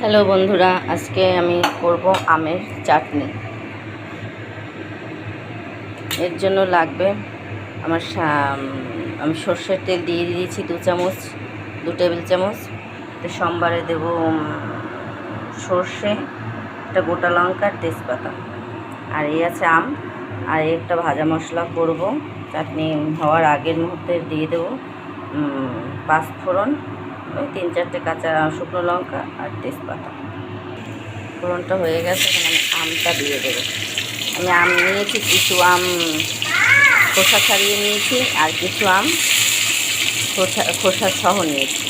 Hello বন্ধুরা, আজকে আমি করব আমের চাটনি। এর জন্য লাগবে আমার আমি সর্ষের তেল দিয়ে দিয়েছি 2 টেবিল চামচ। তো সোমবারে দেব সর্ষে, একটা গোটা লঙ্কা, তেজপাতা, আর এই আছে আম। আর একটা ভাজা মশলা করব, চাটনি হওয়ার আগের মুহূর্তে দিয়ে দেবো 5 ফোড়ন, ওই 3-4টে কাঁচা শুকনো লঙ্কা আর তেজপাতা। ফোড়নটা হয়ে গেছে, এখন আমি আমটা দিয়ে দেবো। আমি আম নিয়েছি, কিছু আম খোসা ছাড়িয়ে নিয়েছি আর কিছু আম খোসা সহ নিয়েছি।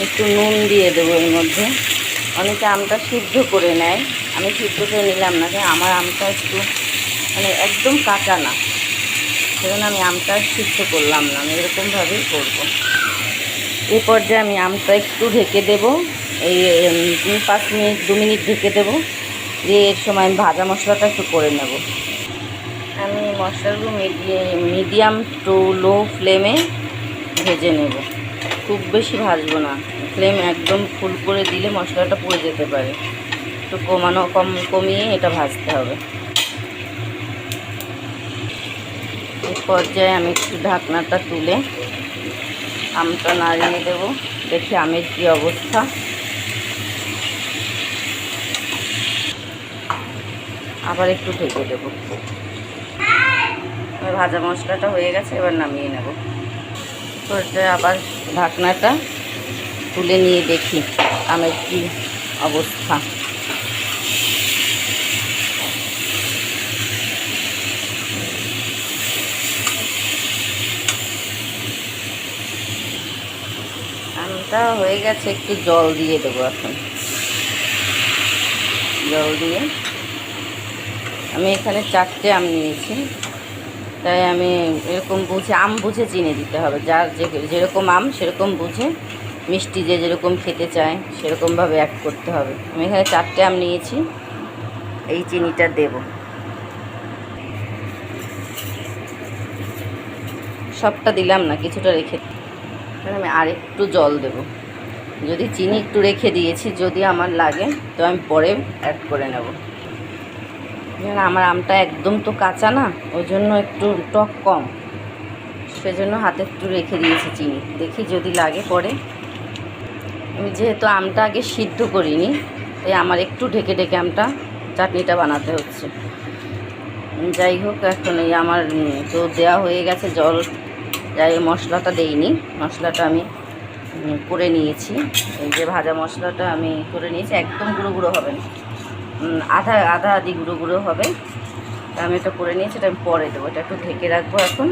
একটু নুন দিয়ে দেবো এর মধ্যে। অনেকে আমটা সিদ্ধ করে নেয়, আমি সিদ্ধ করে নিলাম না, আমার আমটা একটু একদম কাঁচা না, সেজন্য আমি আমটা সিদ্ধ করলাম না, আমি এরকমভাবেই করবো। এ পর্যায়ে আমি আমটা একটু ঢেকে দেবো, এই 5 মিনিট 2 মিনিট ঢেকে দেবো, দিয়ে এর সময় আমি ভাজা মশলাটা একটু করে নেব। আমি মশলাগুলো মিডিয়াম টু লো ফ্লেমে ভেজে নেব, খুব বেশি ভাজবো না। ফ্লেম একদম ফুল করে দিলে মশলাটা পুড়ে যেতে পারে, একটু কমিয়ে এটা ভাজতে হবে। এই পর্যায়ে আমি একটু ঢাকনাটা তুলে আমটা নাড়িয়ে দেবো, দেখি আমের কী অবস্থা। আবার একটু ঢেকে দেবো। ভাজা মশলাটা হয়ে গেছে, এবার নামিয়ে নেব। পর্যায়ে আবার ঢাকনাটা তুলে নিয়ে দেখি আমের কী অবস্থা। আমটা হয়ে গেছে, একটু জল দিয়ে দেবো। এখন জল দিয়ে, আমি এখানে 4টে আম নিয়েছি, তাই আমি এরকম বুঝে আম বুঝে চিনি দিতে হবে। যার যেরকম আম সেরকম বুঝে, মিষ্টি যে যেরকম খেতে চায় সেরকমভাবে অ্যাড করতে হবে। আমি এখানে 4টে আম নিয়েছি, এই চিনিটা দেব। সবটা দিলাম না, কিছুটা রেখে আমি আরেকটু জল দেব। যদি চিনি একটু রেখে দিয়েছি, যদি আমার লাগে তো আমি পরে অ্যাড করে নেব। আমার আমটা একদম তো কাঁচা না, ওই জন্য একটু টক কম, সেজন্য হাতে একটু রেখে দিয়েছি চিনি, দেখি যদি লাগে পরে। আমি যেহেতু আমটা আগে সিদ্ধ করিনি, তাই আমার একটু ঢেকে ঢেকে আমটা চাটনিটা বানাতে হচ্ছে। যাই হোক, এখন এই আমার তো দেওয়া হয়ে গেছে জল, যাই মশলাটা দেইনি, মশলাটা আমি করে নিয়েছি। এই যে ভাজা মশলাটা আমি করে নিয়েছি, একদম গুঁড়ো গুঁড়ো হবে না, আধা আধি গুঁড়ো গুঁড়ো হবে। তা আমি এটা করে নিয়েছি, এটা আমি পরে দেবো। এটা একটু ঢেকে রাখবো এখন।